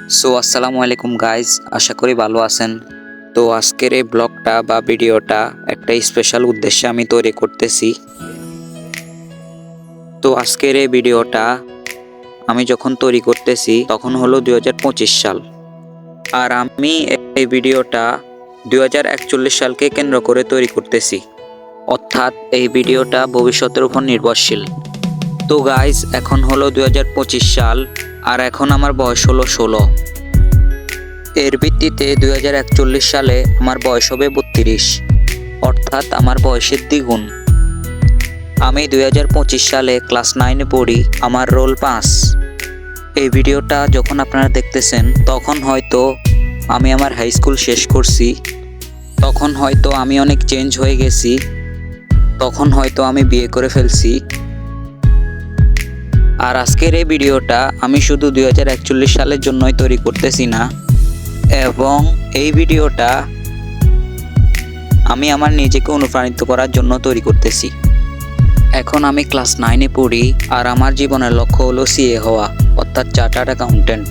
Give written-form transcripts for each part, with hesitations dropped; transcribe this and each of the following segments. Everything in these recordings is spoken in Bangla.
আসসালামু আলাইকুম গাইজ, আশা করি ভালো আছেন। তো আজকের এই ব্লগটা বা ভিডিওটা একটা স্পেশাল উদ্দেশ্যে আমি তৈরি করতেছি। তো আজকের এই ভিডিওটা আমি যখন তৈরি করতেছি তখন হলো 2025 সাল, আর আমি এই ভিডিওটা 2041 সালকে কেন্দ্র করে তৈরি করতেছি, অর্থাৎ এই ভিডিওটা ভবিষ্যতের উপর নির্ভরশীল। তো গাইজ, এখন হলো 2025 সাল, আর এখন আমার বয়স হলো 16। এর ভিত্তিতে 2041 সালে আমার বয়স হবে 32, অর্থাৎ আমার বয়সের দ্বিগুণ। আমি 2025 সালে ক্লাস 9-এ পড়ি, আমার রোল 5। এই ভিডিওটা যখন আপনারা দেখতেছেন তখন হয়তো আমি আমার হাই স্কুল শেষ করছি, তখন হয়তো আমি অনেক চেঞ্জ হয়ে গেছি, তখন হয়তো আমি বিয়ে করে ফেলছি। আর আজকের এই ভিডিওটা আমি শুধু 2041 সালের জন্যই তৈরি করতেছি না, এবং এই ভিডিওটা আমি আমার নিজেকে অনুপ্রাণিত করার জন্য তৈরি করতেছি। এখন আমি ক্লাস 9-এ পড়ি, আর আমার জীবনের লক্ষ্য হলো সিএ হওয়া, অর্থাৎ চার্টার্ড অ্যাকাউন্টেন্ট।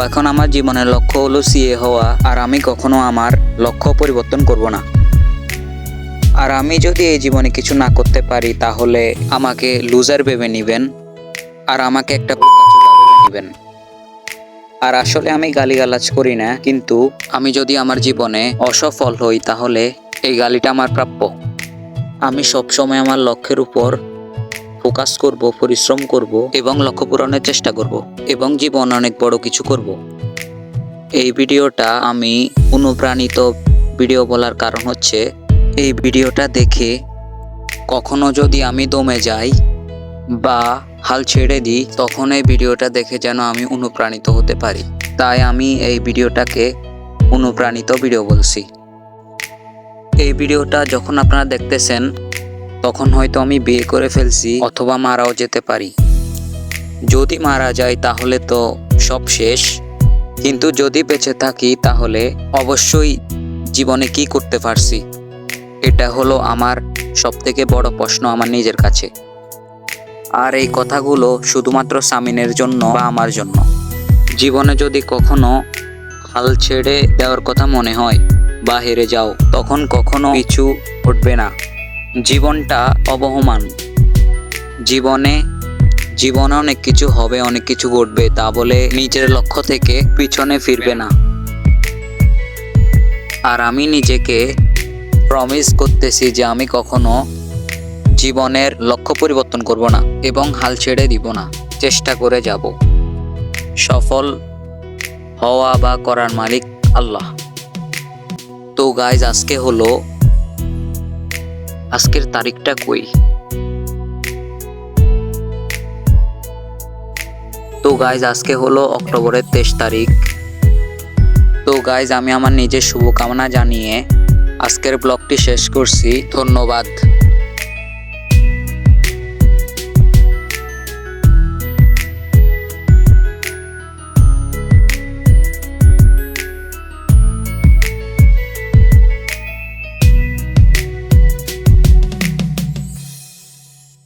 এখন আমার জীবনের লক্ষ্য হলো সিএ হওয়া, আর আমি কখনো আমার লক্ষ্য পরিবর্তন করব না। আর আমি যদি এই জীবনে কিছু না করতে পারি তাহলে আমাকে লুজার ভেবে নেবেন, আর আমাকে একটা বোকাচোদা ভেবে নেবেন। আর আসলে আমি গালিগালাজ করি না, কিন্তু আমি যদি আমার জীবনে অসফল হই তাহলে এই গালিটা আমার প্রাপ্য। আমি সবসময় আমার লক্ষ্যের উপর ফোকাস করব, পরিশ্রম করব এবং লক্ষ্য পূরণের চেষ্টা করব, এবং জীবনে অনেক বড় কিছু করব। এই ভিডিওটা আমি অনুপ্রাণিত ভিডিও বলার কারণ হচ্ছে, এই ভিডিওটা দেখে কখনো যদি আমি দমে যাই বা হাল ছেড়ে দিই, তখন এই ভিডিওটা দেখে যেন আমি অনুপ্রাণিত হতে পারি। তাই আমি এই ভিডিওটাকে অনুপ্রাণিত ভিডিও বলছি। এই ভিডিওটা যখন আপনারা দেখতেছেন তখন হয়তো আমি বিয়ে করে ফেলছি, অথবা মারাও যেতে পারি। যদি মারা যাই তাহলে তো সব শেষ, কিন্তু যদি বেঁচে থাকি তাহলে অবশ্যই জীবনে কি করতে পারছি, এটা হলো আমার সবথেকে বড় প্রশ্ন আমার নিজের কাছে। আর এই কথাগুলো শুধুমাত্র সামিনের জন্য বা আমার জন্য। জীবনে যদি কখনো হাল ছেড়ে দেওয়ার কথা মনে হয় বা হেরে যাও, তখন কখনো পিছু উঠবে না। জীবনটা অবহমান, জীবনে অনেক কিছু হবে, অনেক কিছু ঘটবে, তা বলে নিজের লক্ষ্য থেকে পিছনে ফিরবে না। আর আমি নিজেকে প্রমিস করতেছি যে আমি কখনো জীবনের লক্ষ্য পরিবর্তন করব না এবং হাল ছেড়ে দিব না, চেষ্টা করে যাব। সফল হওয়া বা করার মালিক আল্লাহ। তো গাইজ, আজকের তারিখটা কই? তো গাইজ, আজকে হলো অক্টোবরের 23 তারিখ। তো গাইজ, আমি আমার নিজের শুভকামনা জানিয়ে আজকের ব্লগটি শেষ করছি। ধন্যবাদ।